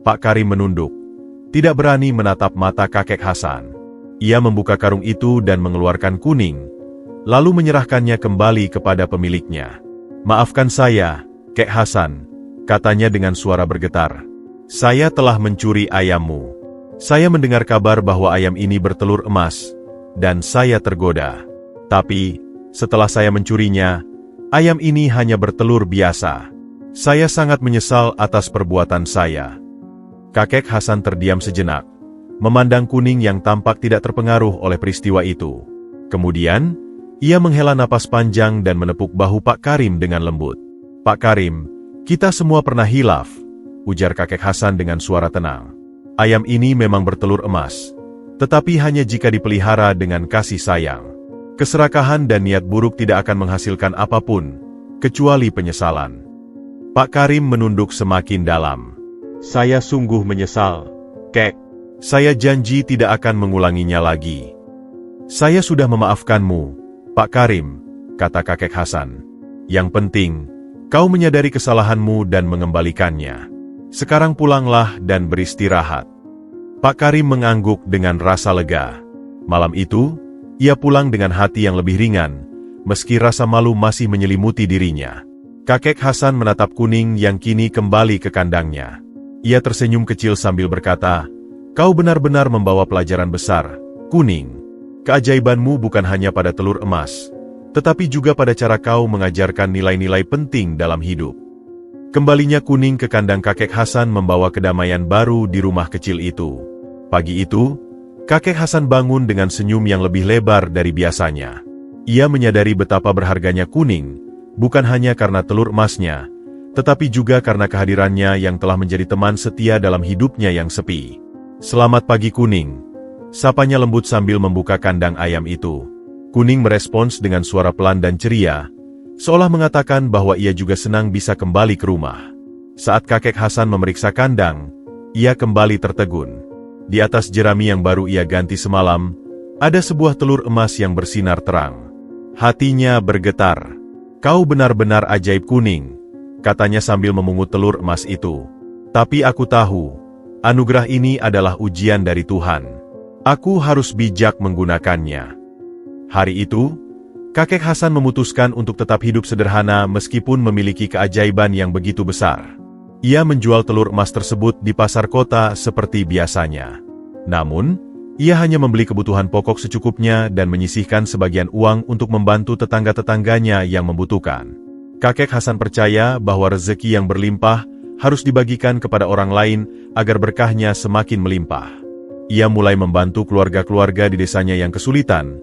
Pak Karim menunduk, tidak berani menatap mata kakek Hasan. Ia membuka karung itu dan mengeluarkan kuning, lalu menyerahkannya kembali kepada pemiliknya. Maafkan saya, Kek Hasan, katanya dengan suara bergetar. Saya telah mencuri ayammu. Saya mendengar kabar bahwa ayam ini bertelur emas, dan saya tergoda. Tapi, setelah saya mencurinya, ayam ini hanya bertelur biasa. Saya sangat menyesal atas perbuatan saya. Kakek Hasan terdiam sejenak, memandang kuning yang tampak tidak terpengaruh oleh peristiwa itu. Kemudian, ia menghela napas panjang dan menepuk bahu Pak Karim dengan lembut. Pak Karim, kita semua pernah hilaf, ujar kakek Hasan dengan suara tenang. Ayam ini memang bertelur emas, tetapi hanya jika dipelihara dengan kasih sayang. Keserakahan dan niat buruk tidak akan menghasilkan apapun, kecuali penyesalan. Pak Karim menunduk semakin dalam. Saya sungguh menyesal, Kek. Saya janji tidak akan mengulanginya lagi. Saya sudah memaafkanmu, Pak Karim, kata kakek Hasan. Yang penting, kau menyadari kesalahanmu dan mengembalikannya. Sekarang pulanglah dan beristirahat. Pak Karim mengangguk dengan rasa lega. Malam itu, ia pulang dengan hati yang lebih ringan, meski rasa malu masih menyelimuti dirinya. Kakek Hasan menatap kuning yang kini kembali ke kandangnya. Ia tersenyum kecil sambil berkata, kau benar-benar membawa pelajaran besar, kuning. Keajaibanmu bukan hanya pada telur emas, tetapi juga pada cara kau mengajarkan nilai-nilai penting dalam hidup. Kembalinya kuning ke kandang kakek Hasan membawa kedamaian baru di rumah kecil itu. Pagi itu, kakek Hasan bangun dengan senyum yang lebih lebar dari biasanya. Ia menyadari betapa berharganya kuning, bukan hanya karena telur emasnya, tetapi juga karena kehadirannya yang telah menjadi teman setia dalam hidupnya yang sepi. Selamat pagi kuning, sapanya lembut sambil membuka kandang ayam itu. Kuning merespons dengan suara pelan dan ceria, seolah mengatakan bahwa ia juga senang bisa kembali ke rumah. Saat kakek Hasan memeriksa kandang, ia kembali tertegun. Di atas jerami yang baru ia ganti semalam, ada sebuah telur emas yang bersinar terang. Hatinya bergetar. Kau benar-benar ajaib kuning, katanya sambil memungut telur emas itu. Tapi aku tahu, anugerah ini adalah ujian dari Tuhan. Aku harus bijak menggunakannya. Hari itu, kakek Hasan memutuskan untuk tetap hidup sederhana meskipun memiliki keajaiban yang begitu besar. Ia menjual telur emas tersebut di pasar kota seperti biasanya. Namun, ia hanya membeli kebutuhan pokok secukupnya dan menyisihkan sebagian uang untuk membantu tetangga-tetangganya yang membutuhkan. Kakek Hasan percaya bahwa rezeki yang berlimpah harus dibagikan kepada orang lain agar berkahnya semakin melimpah. Ia mulai membantu keluarga-keluarga di desanya yang kesulitan,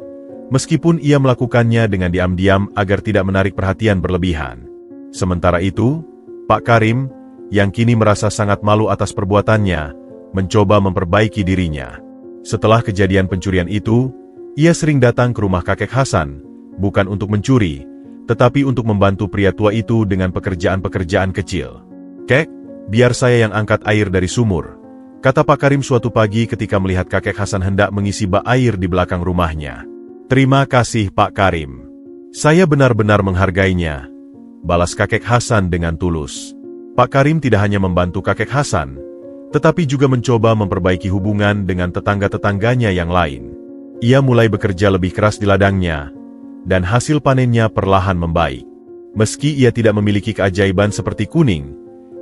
meskipun ia melakukannya dengan diam-diam agar tidak menarik perhatian berlebihan. Sementara itu, Pak Karim, yang kini merasa sangat malu atas perbuatannya, mencoba memperbaiki dirinya. Setelah kejadian pencurian itu, ia sering datang ke rumah kakek Hasan, bukan untuk mencuri, tetapi untuk membantu pria tua itu dengan pekerjaan-pekerjaan kecil. Kek, biar saya yang angkat air dari sumur, kata Pak Karim suatu pagi ketika melihat kakek Hasan hendak mengisi bak air di belakang rumahnya. Terima kasih Pak Karim. Saya benar-benar menghargainya, balas kakek Hasan dengan tulus. Pak Karim tidak hanya membantu kakek Hasan, tetapi juga mencoba memperbaiki hubungan dengan tetangga-tetangganya yang lain. Ia mulai bekerja lebih keras di ladangnya, dan hasil panennya perlahan membaik. Meski ia tidak memiliki keajaiban seperti kuning,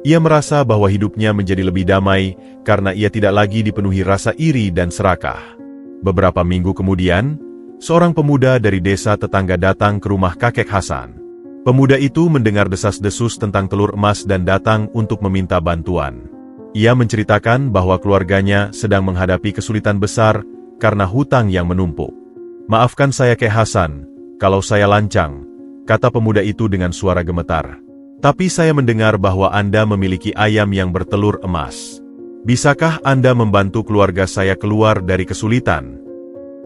ia merasa bahwa hidupnya menjadi lebih damai karena ia tidak lagi dipenuhi rasa iri dan serakah. Beberapa minggu kemudian, seorang pemuda dari desa tetangga datang ke rumah kakek Hasan. Pemuda itu mendengar desas-desus tentang telur emas dan datang untuk meminta bantuan. Ia menceritakan bahwa keluarganya sedang menghadapi kesulitan besar karena hutang yang menumpuk. Maafkan saya Kek Hasan, kalau saya lancang, kata pemuda itu dengan suara gemetar. Tapi saya mendengar bahwa Anda memiliki ayam yang bertelur emas. Bisakah Anda membantu keluarga saya keluar dari kesulitan?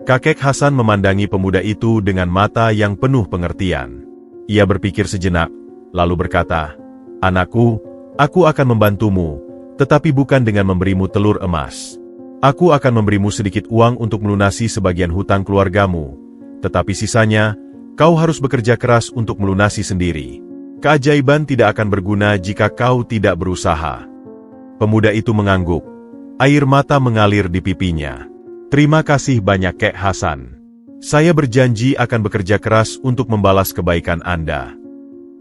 Kakek Hasan memandangi pemuda itu dengan mata yang penuh pengertian. Ia berpikir sejenak, lalu berkata, Anakku, aku akan membantumu, tetapi bukan dengan memberimu telur emas. Aku akan memberimu sedikit uang untuk melunasi sebagian hutang keluargamu, tetapi sisanya, kau harus bekerja keras untuk melunasi sendiri. Keajaiban tidak akan berguna jika kau tidak berusaha. Pemuda itu mengangguk. Air mata mengalir di pipinya. Terima kasih banyak Kek Hasan. Saya berjanji akan bekerja keras untuk membalas kebaikan Anda.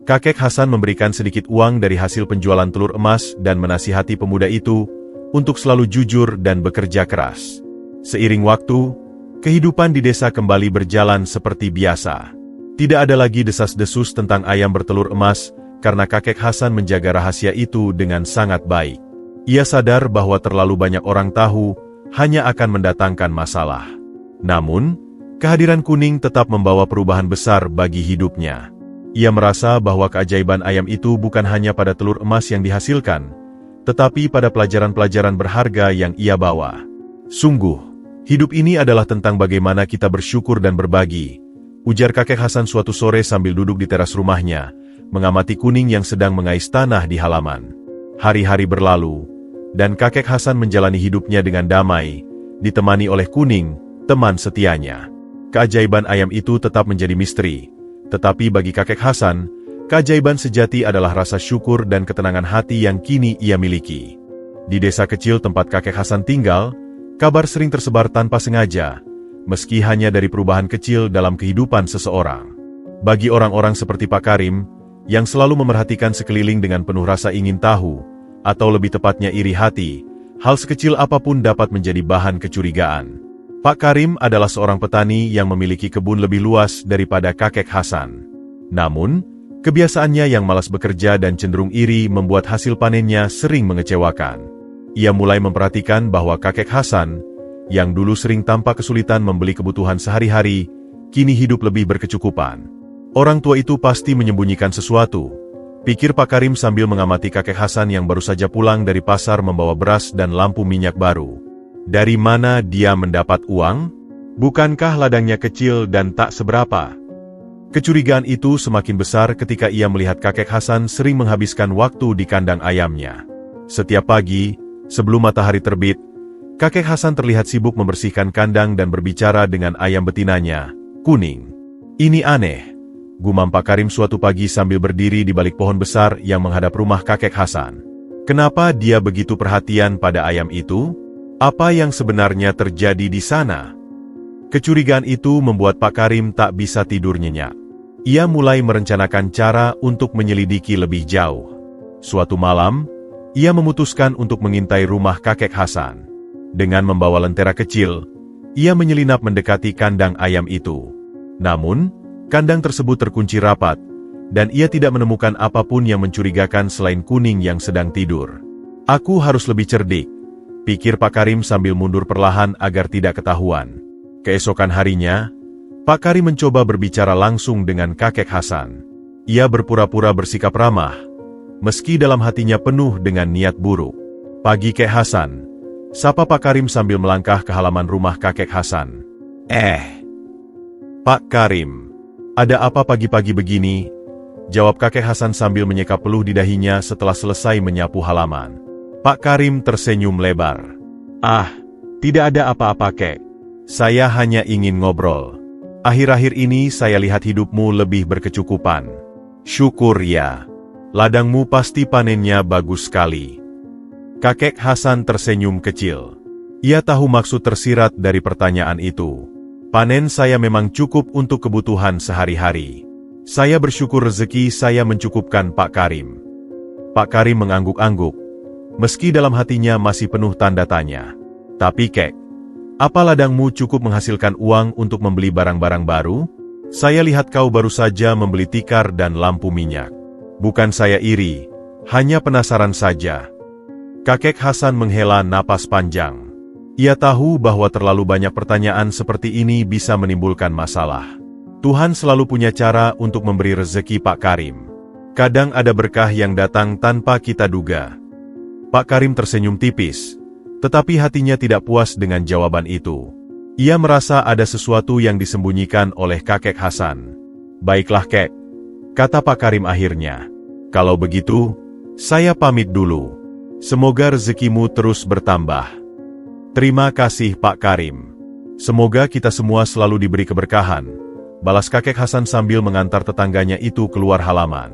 Kakek Hasan memberikan sedikit uang dari hasil penjualan telur emas dan menasihati pemuda itu untuk selalu jujur dan bekerja keras. Seiring waktu, kehidupan di desa kembali berjalan seperti biasa. Tidak ada lagi desas-desus tentang ayam bertelur emas karena kakek Hasan menjaga rahasia itu dengan sangat baik. Ia sadar bahwa terlalu banyak orang tahu hanya akan mendatangkan masalah. Namun, kehadiran Kuning tetap membawa perubahan besar bagi hidupnya. Ia merasa bahwa keajaiban ayam itu bukan hanya pada telur emas yang dihasilkan, tetapi pada pelajaran-pelajaran berharga yang ia bawa. Sungguh, hidup ini adalah tentang bagaimana kita bersyukur dan berbagi, ujar kakek Hasan suatu sore sambil duduk di teras rumahnya, mengamati Kuning yang sedang mengais tanah di halaman. Hari-hari berlalu, dan kakek Hasan menjalani hidupnya dengan damai, ditemani oleh Kuning, teman setianya. Keajaiban ayam itu tetap menjadi misteri, tetapi bagi kakek Hasan, keajaiban sejati adalah rasa syukur dan ketenangan hati yang kini ia miliki. Di desa kecil tempat kakek Hasan tinggal, kabar sering tersebar tanpa sengaja, meski hanya dari perubahan kecil dalam kehidupan seseorang. Bagi orang-orang seperti Pak Karim, yang selalu memerhatikan sekeliling dengan penuh rasa ingin tahu, atau lebih tepatnya iri hati, hal sekecil apapun dapat menjadi bahan kecurigaan. Pak Karim adalah seorang petani yang memiliki kebun lebih luas daripada kakek Hasan. Namun, kebiasaannya yang malas bekerja dan cenderung iri membuat hasil panennya sering mengecewakan. Ia mulai memperhatikan bahwa kakek Hasan, yang dulu sering tampak kesulitan membeli kebutuhan sehari-hari, kini hidup lebih berkecukupan. Orang tua itu pasti menyembunyikan sesuatu, pikir Pak Karim sambil mengamati kakek Hasan yang baru saja pulang dari pasar membawa beras dan lampu minyak baru. Dari mana dia mendapat uang? Bukankah ladangnya kecil dan tak seberapa? Kecurigaan itu semakin besar ketika ia melihat kakek Hasan sering menghabiskan waktu di kandang ayamnya. Setiap pagi, sebelum matahari terbit, kakek Hasan terlihat sibuk membersihkan kandang dan berbicara dengan ayam betinanya, Kuning. Ini aneh, gumam Pak Karim suatu pagi sambil berdiri di balik pohon besar yang menghadap rumah kakek Hasan. Kenapa dia begitu perhatian pada ayam itu? Apa yang sebenarnya terjadi di sana? Kecurigaan itu membuat Pak Karim tak bisa tidur nyenyak. Ia mulai merencanakan cara untuk menyelidiki lebih jauh. Suatu malam, ia memutuskan untuk mengintai rumah kakek Hasan. Dengan membawa lentera kecil, ia menyelinap mendekati kandang ayam itu. Namun, kandang tersebut terkunci rapat, dan ia tidak menemukan apapun yang mencurigakan selain Kuning yang sedang tidur. Aku harus lebih cerdik, pikir Pak Karim sambil mundur perlahan agar tidak ketahuan. Keesokan harinya, Pak Karim mencoba berbicara langsung dengan kakek Hasan. Ia berpura-pura bersikap ramah, meski dalam hatinya penuh dengan niat buruk. Pagi Kek Hasan, sapa Pak Karim sambil melangkah ke halaman rumah kakek Hasan. Pak Karim, ada apa pagi-pagi begini? Jawab kakek Hasan sambil menyeka peluh di dahinya setelah selesai menyapu halaman. Pak Karim tersenyum lebar. Tidak ada apa-apa Kek. Saya hanya ingin ngobrol. Akhir-akhir ini saya lihat hidupmu lebih berkecukupan. Syukur ya. Ladangmu pasti panennya bagus sekali. Kakek Hasan tersenyum kecil. Ia tahu maksud tersirat dari pertanyaan itu. Panen saya memang cukup untuk kebutuhan sehari-hari. Saya bersyukur rezeki saya mencukupkan Pak Karim. Pak Karim mengangguk-angguk, meski dalam hatinya masih penuh tanda tanya. Tapi Kek, apa ladangmu cukup menghasilkan uang untuk membeli barang-barang baru? Saya lihat kau baru saja membeli tikar dan lampu minyak. Bukan saya iri, hanya penasaran saja. Kakek Hasan menghela napas panjang. Ia tahu bahwa terlalu banyak pertanyaan seperti ini bisa menimbulkan masalah. Tuhan selalu punya cara untuk memberi rezeki Pak Karim. Kadang ada berkah yang datang tanpa kita duga. Pak Karim tersenyum tipis, tetapi hatinya tidak puas dengan jawaban itu. Ia merasa ada sesuatu yang disembunyikan oleh kakek Hasan. Baiklah Kek, kata Pak Karim akhirnya. Kalau begitu, saya pamit dulu. Semoga rezekimu terus bertambah. Terima kasih Pak Karim. Semoga kita semua selalu diberi keberkahan, balas kakek Hasan sambil mengantar tetangganya itu keluar halaman.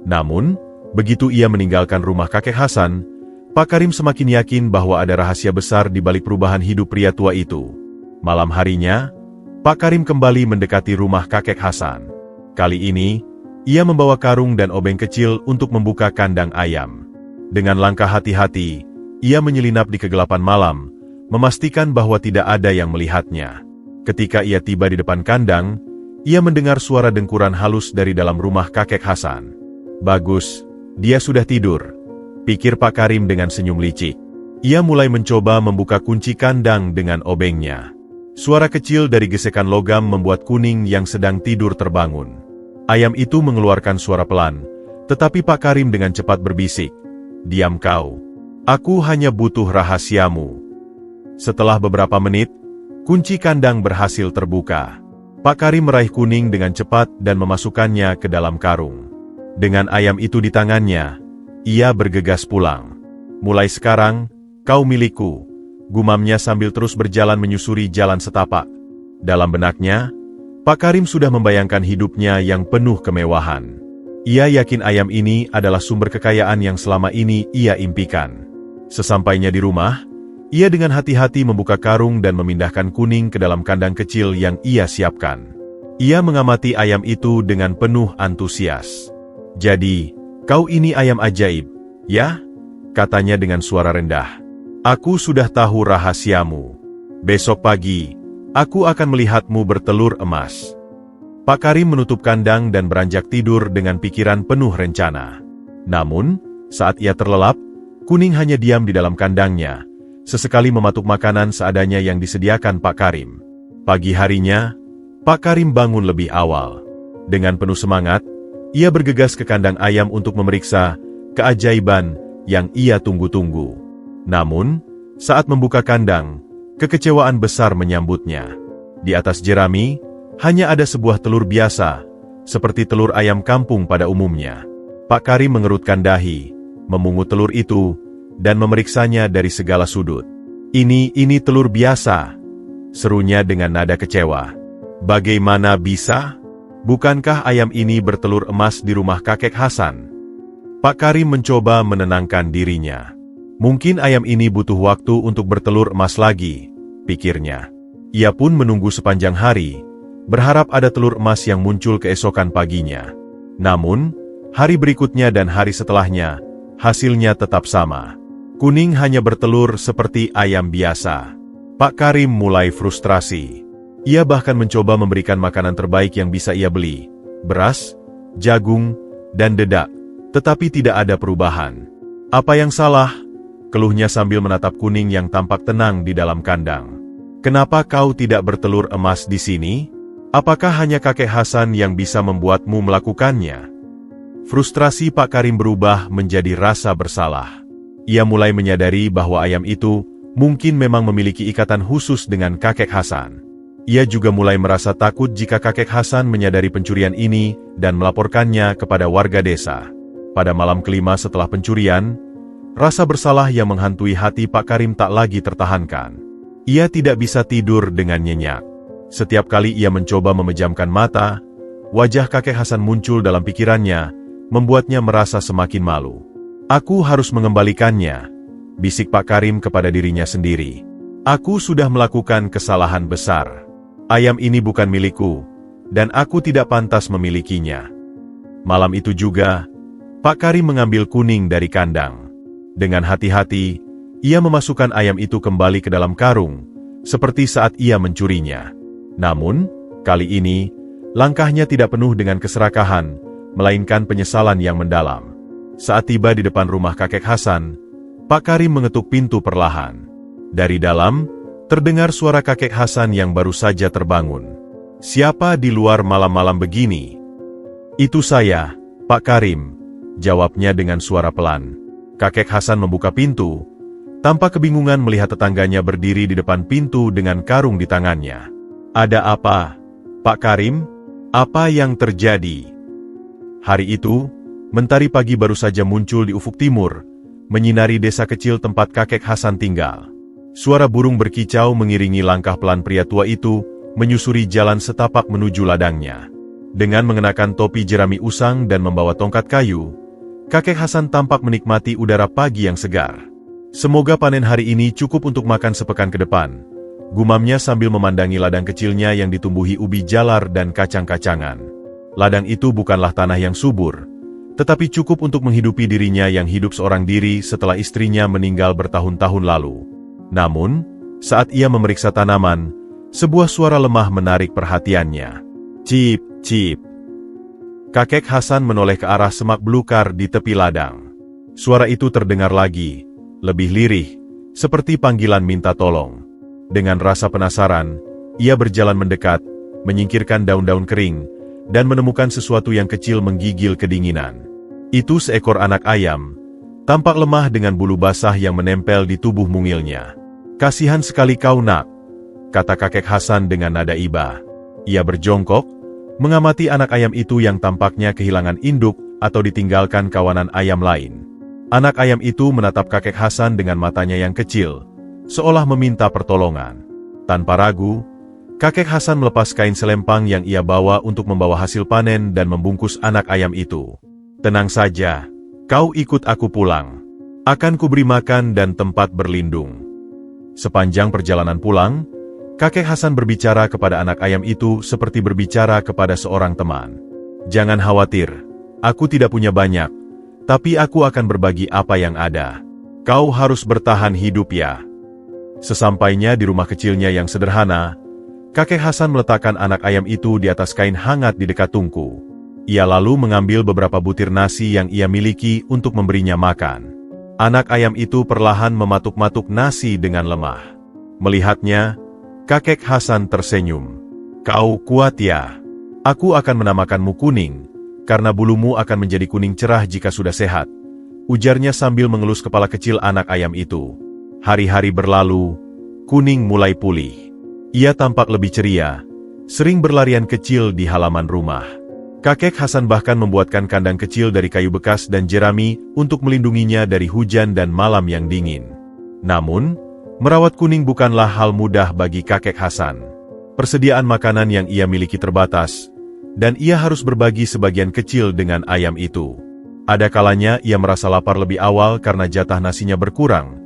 Namun, begitu ia meninggalkan rumah kakek Hasan, Pak Karim semakin yakin bahwa ada rahasia besar di balik perubahan hidup pria tua itu. Malam harinya, Pak Karim kembali mendekati rumah kakek Hasan. Kali ini, ia membawa karung dan obeng kecil untuk membuka kandang ayam. Dengan langkah hati-hati, ia menyelinap di kegelapan malam, memastikan bahwa tidak ada yang melihatnya. Ketika ia tiba di depan kandang, ia mendengar suara dengkuran halus dari dalam rumah kakek Hasan. Bagus, dia sudah tidur, pikir Pak Karim dengan senyum licik. Ia mulai mencoba membuka kunci kandang dengan obengnya. Suara kecil dari gesekan logam membuat Kuning yang sedang tidur terbangun. Ayam itu mengeluarkan suara pelan, tetapi Pak Karim dengan cepat berbisik, "Diam kau. Aku hanya butuh rahasiamu." Setelah beberapa menit, kunci kandang berhasil terbuka. Pak Karim meraih Kuning dengan cepat dan memasukkannya ke dalam karung. Dengan ayam itu di tangannya, ia bergegas pulang. "Mulai sekarang, kau milikku," gumamnya sambil terus berjalan menyusuri jalan setapak. Dalam benaknya, Pak Karim sudah membayangkan hidupnya yang penuh kemewahan. Ia yakin ayam ini adalah sumber kekayaan yang selama ini ia impikan. Sesampainya di rumah, ia dengan hati-hati membuka karung dan memindahkan Kuning ke dalam kandang kecil yang ia siapkan. Ia mengamati ayam itu dengan penuh antusias. "Jadi, kau ini ayam ajaib, ya?" katanya dengan suara rendah. "Aku sudah tahu rahasiamu. Besok pagi, aku akan melihatmu bertelur emas." Pak Karim menutup kandang dan beranjak tidur dengan pikiran penuh rencana. Namun, saat ia terlelap, Kuning hanya diam di dalam kandangnya, sesekali mematuk makanan seadanya yang disediakan Pak Karim. Pagi harinya, Pak Karim bangun lebih awal. Dengan penuh semangat, ia bergegas ke kandang ayam untuk memeriksa keajaiban yang ia tunggu-tunggu. Namun, saat membuka kandang, kekecewaan besar menyambutnya. Di atas jerami, hanya ada sebuah telur biasa, seperti telur ayam kampung pada umumnya. Pak Karim mengerutkan dahi, memungut telur itu, dan memeriksanya dari segala sudut. Ini telur biasa," serunya dengan nada kecewa. "Bagaimana bisa? Bukankah ayam ini bertelur emas di rumah kakek Hasan?" Pak Karim mencoba menenangkan dirinya. "Mungkin ayam ini butuh waktu untuk bertelur emas lagi," pikirnya. Ia pun menunggu sepanjang hari, berharap ada telur emas yang muncul keesokan paginya. Namun, hari berikutnya dan hari setelahnya, hasilnya tetap sama. Kuning hanya bertelur seperti ayam biasa. Pak Karim mulai frustrasi. Ia bahkan mencoba memberikan makanan terbaik yang bisa ia beli, beras, jagung, dan dedak, tetapi tidak ada perubahan. "Apa yang salah?" keluhnya sambil menatap Kuning yang tampak tenang di dalam kandang. "Kenapa kau tidak bertelur emas di sini? Apakah hanya kakek Hasan yang bisa membuatmu melakukannya?" Frustrasi Pak Karim berubah menjadi rasa bersalah. Ia mulai menyadari bahwa ayam itu mungkin memang memiliki ikatan khusus dengan kakek Hasan. Ia juga mulai merasa takut jika kakek Hasan menyadari pencurian ini dan melaporkannya kepada warga desa. Pada malam kelima setelah pencurian, rasa bersalah yang menghantui hati Pak Karim tak lagi tertahankan. Ia tidak bisa tidur dengan nyenyak. Setiap kali ia mencoba memejamkan mata, wajah kakek Hasan muncul dalam pikirannya, membuatnya merasa semakin malu. "Aku harus mengembalikannya," bisik Pak Karim kepada dirinya sendiri. "Aku sudah melakukan kesalahan besar. Ayam ini bukan milikku, dan aku tidak pantas memilikinya." Malam itu juga, Pak Karim mengambil Kuning dari kandang. Dengan hati-hati, ia memasukkan ayam itu kembali ke dalam karung, seperti saat ia mencurinya. Namun, kali ini, langkahnya tidak penuh dengan keserakahan, melainkan penyesalan yang mendalam. Saat tiba di depan rumah kakek Hasan, Pak Karim mengetuk pintu perlahan. Dari dalam, terdengar suara kakek Hasan yang baru saja terbangun. "Siapa di luar malam-malam begini?" "Itu saya, Pak Karim," jawabnya dengan suara pelan. Kakek Hasan membuka pintu, tanpa kebingungan melihat tetangganya berdiri di depan pintu dengan karung di tangannya. "Ada apa, Pak Karim? Apa yang terjadi?" Hari itu, mentari pagi baru saja muncul di ufuk timur, menyinari desa kecil tempat kakek Hasan tinggal. Suara burung berkicau mengiringi langkah pelan pria tua itu, menyusuri jalan setapak menuju ladangnya. Dengan mengenakan topi jerami usang dan membawa tongkat kayu, kakek Hasan tampak menikmati udara pagi yang segar. Semoga panen hari ini cukup untuk makan sepekan ke depan, gumamnya sambil memandangi ladang kecilnya yang ditumbuhi ubi jalar dan kacang-kacangan. Ladang itu bukanlah tanah yang subur, tetapi cukup untuk menghidupi dirinya yang hidup seorang diri setelah istrinya meninggal bertahun-tahun lalu. Namun, saat ia memeriksa tanaman, sebuah suara lemah menarik perhatiannya. Cip, cip. Kakek Hasan menoleh ke arah semak belukar di tepi ladang. Suara itu terdengar lagi, lebih lirih, seperti panggilan minta tolong. Dengan rasa penasaran, ia berjalan mendekat, menyingkirkan daun-daun kering, dan menemukan sesuatu yang kecil menggigil kedinginan. Itu seekor anak ayam, tampak lemah dengan bulu basah yang menempel di tubuh mungilnya. Kasihan sekali kau nak, kata kakek Hasan dengan nada iba. Ia berjongkok, mengamati anak ayam itu yang tampaknya kehilangan induk atau ditinggalkan kawanan ayam lain. Anak ayam itu menatap kakek Hasan dengan matanya yang kecil, seolah meminta pertolongan. Tanpa ragu, kakek Hasan melepas kain selempang yang ia bawa untuk membawa hasil panen dan membungkus anak ayam itu. Tenang saja, kau ikut aku pulang. Akan kuberi makan dan tempat berlindung. Sepanjang perjalanan pulang, kakek Hasan berbicara kepada anak ayam itu seperti berbicara kepada seorang teman. Jangan khawatir, aku tidak punya banyak, tapi aku akan berbagi apa yang ada. Kau harus bertahan hidup ya. Sesampainya di rumah kecilnya yang sederhana, kakek Hasan meletakkan anak ayam itu di atas kain hangat di dekat tungku. Ia lalu mengambil beberapa butir nasi yang ia miliki untuk memberinya makan. Anak ayam itu perlahan mematuk-matuk nasi dengan lemah. Melihatnya, kakek Hasan tersenyum. Kau kuat ya? Aku akan menamakanmu Kuning, karena bulumu akan menjadi kuning cerah jika sudah sehat, ujarnya sambil mengelus kepala kecil anak ayam itu. Hari-hari berlalu, Kuning mulai pulih. Ia tampak lebih ceria, sering berlarian kecil di halaman rumah. Kakek Hasan bahkan membuatkan kandang kecil dari kayu bekas dan jerami untuk melindunginya dari hujan dan malam yang dingin. Namun, merawat Kuning bukanlah hal mudah bagi kakek Hasan. Persediaan makanan yang ia miliki terbatas, dan ia harus berbagi sebagian kecil dengan ayam itu. Ada kalanya ia merasa lapar lebih awal karena jatah nasinya berkurang,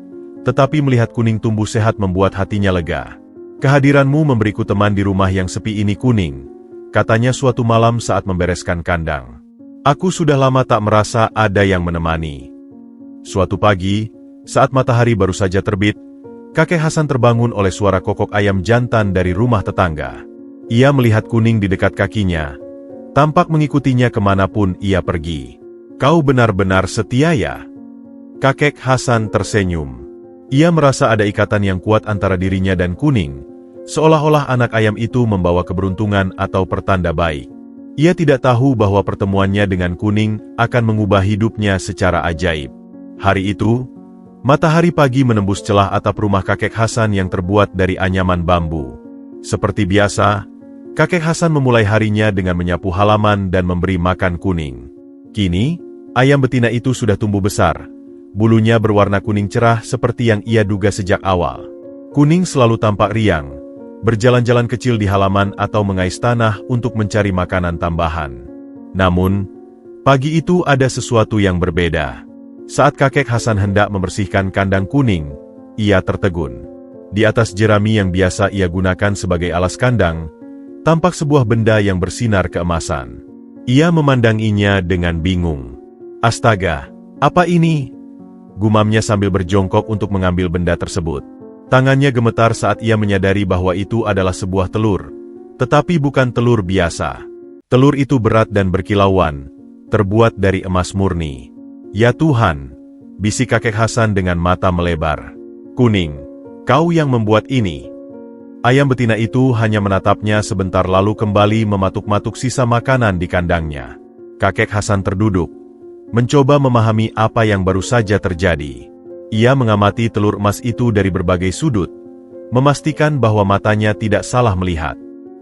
tetapi melihat Kuning tumbuh sehat membuat hatinya lega. Kehadiranmu memberiku teman di rumah yang sepi ini Kuning, katanya suatu malam saat membereskan kandang. Aku sudah lama tak merasa ada yang menemani. Suatu pagi, saat matahari baru saja terbit, kakek Hasan terbangun oleh suara kokok ayam jantan dari rumah tetangga. Ia melihat Kuning di dekat kakinya, tampak mengikutinya kemanapun ia pergi. Kau benar-benar setia ya? Kakek Hasan tersenyum. Ia merasa ada ikatan yang kuat antara dirinya dan Kuning, seolah-olah anak ayam itu membawa keberuntungan atau pertanda baik. Ia tidak tahu bahwa pertemuannya dengan Kuning akan mengubah hidupnya secara ajaib. Hari itu, matahari pagi menembus celah atap rumah kakek Hasan yang terbuat dari anyaman bambu. Seperti biasa, kakek Hasan memulai harinya dengan menyapu halaman dan memberi makan Kuning. Kini, ayam betina itu sudah tumbuh besar. Bulunya berwarna kuning cerah seperti yang ia duga sejak awal. Kuning selalu tampak riang, berjalan-jalan kecil di halaman atau mengais tanah untuk mencari makanan tambahan. Namun, pagi itu ada sesuatu yang berbeda. Saat kakek Hasan hendak membersihkan kandang Kuning, ia tertegun. Di atas jerami yang biasa ia gunakan sebagai alas kandang, tampak sebuah benda yang bersinar keemasan. Ia memandanginya dengan bingung. Astaga, apa ini? Gumamnya sambil berjongkok untuk mengambil benda tersebut. Tangannya gemetar saat ia menyadari bahwa itu adalah sebuah telur, tetapi bukan telur biasa. Telur itu berat dan berkilauan, terbuat dari emas murni. Ya Tuhan, bisik kakek Hasan dengan mata melebar. Kuning, kau yang membuat ini. Ayam betina itu hanya menatapnya sebentar lalu kembali mematuk-matuk sisa makanan di kandangnya. Kakek Hasan terduduk, mencoba memahami apa yang baru saja terjadi. Ia mengamati telur emas itu dari berbagai sudut, memastikan bahwa matanya tidak salah melihat.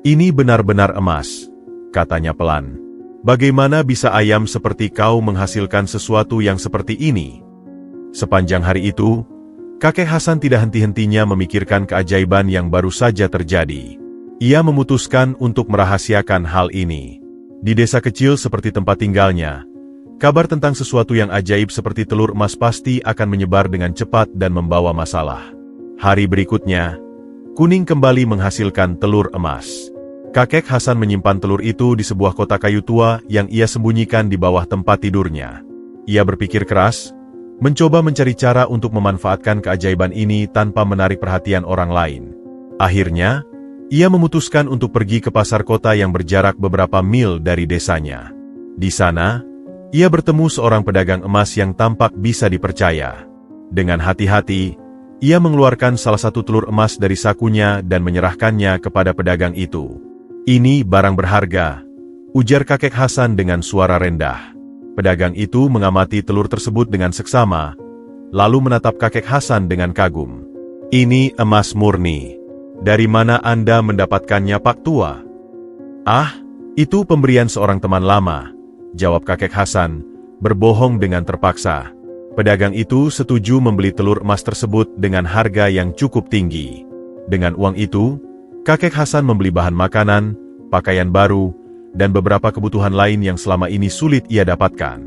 Ini benar-benar emas, katanya pelan. Bagaimana bisa ayam seperti kau menghasilkan sesuatu yang seperti ini? Sepanjang hari itu, kakek Hasan tidak henti-hentinya memikirkan keajaiban yang baru saja terjadi. Ia memutuskan untuk merahasiakan hal ini. Di desa kecil seperti tempat tinggalnya, Kabar tentang sesuatu yang ajaib seperti telur emas pasti akan menyebar dengan cepat dan membawa masalah. Hari berikutnya, Kuning kembali menghasilkan telur emas. Kakek Hasan menyimpan telur itu di sebuah kotak kayu tua yang ia sembunyikan di bawah tempat tidurnya. Ia berpikir keras, mencoba mencari cara untuk memanfaatkan keajaiban ini tanpa menarik perhatian orang lain. Akhirnya, ia memutuskan untuk pergi ke pasar kota yang berjarak beberapa mil dari desanya. Di sana, ia bertemu seorang pedagang emas yang tampak bisa dipercaya. Dengan hati-hati, ia mengeluarkan salah satu telur emas dari sakunya dan menyerahkannya kepada pedagang itu. "Ini barang berharga," ujar kakek Hasan dengan suara rendah. Pedagang itu mengamati telur tersebut dengan seksama, lalu menatap kakek Hasan dengan kagum. "Ini emas murni. Dari mana Anda mendapatkannya, Pak Tua?" "Ah, itu pemberian seorang teman lama," jawab kakek Hasan, berbohong dengan terpaksa. Pedagang itu setuju membeli telur emas tersebut dengan harga yang cukup tinggi. Dengan uang itu, kakek Hasan membeli bahan makanan, pakaian baru, dan beberapa kebutuhan lain yang selama ini sulit ia dapatkan.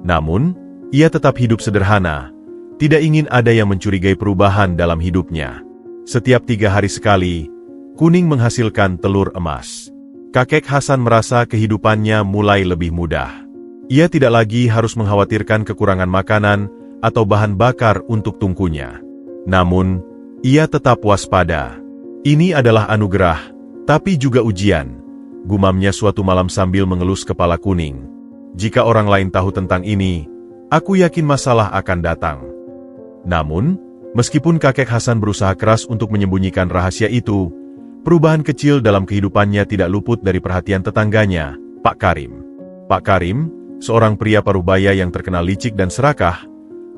Namun, ia tetap hidup sederhana, tidak ingin ada yang mencurigai perubahan dalam hidupnya. Setiap 3 hari sekali, Kuning menghasilkan telur emas. Kakek Hasan merasa kehidupannya mulai lebih mudah. Ia tidak lagi harus mengkhawatirkan kekurangan makanan atau bahan bakar untuk tungkunya. Namun, ia tetap waspada. "Ini adalah anugerah, tapi juga ujian," gumamnya suatu malam sambil mengelus kepala Kuning. "Jika orang lain tahu tentang ini, aku yakin masalah akan datang." Namun, meskipun kakek Hasan berusaha keras untuk menyembunyikan rahasia itu, perubahan kecil dalam kehidupannya tidak luput dari perhatian tetangganya, Pak Karim. Pak Karim, seorang pria parubaya yang terkenal licik dan serakah,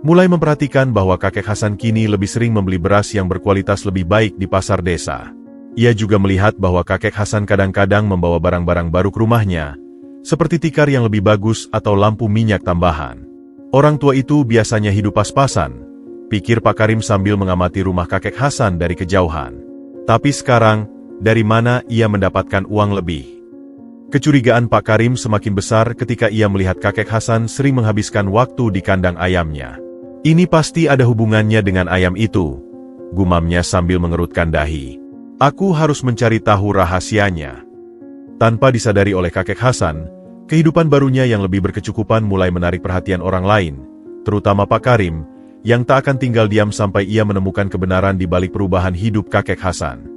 mulai memperhatikan bahwa kakek Hasan kini lebih sering membeli beras yang berkualitas lebih baik di pasar desa. Ia juga melihat bahwa kakek Hasan kadang-kadang membawa barang-barang baru ke rumahnya, seperti tikar yang lebih bagus atau lampu minyak tambahan. Orang tua itu biasanya hidup pas-pasan, pikir Pak Karim sambil mengamati rumah kakek Hasan dari kejauhan. Tapi sekarang, dari mana ia mendapatkan uang lebih? Kecurigaan Pak Karim semakin besar ketika ia melihat kakek Hasan sering menghabiskan waktu di kandang ayamnya. "Ini pasti ada hubungannya dengan ayam itu," gumamnya sambil mengerutkan dahi. "Aku harus mencari tahu rahasianya." Tanpa disadari oleh kakek Hasan, kehidupan barunya yang lebih berkecukupan mulai menarik perhatian orang lain, terutama Pak Karim, yang tak akan tinggal diam sampai ia menemukan kebenaran di balik perubahan hidup kakek Hasan.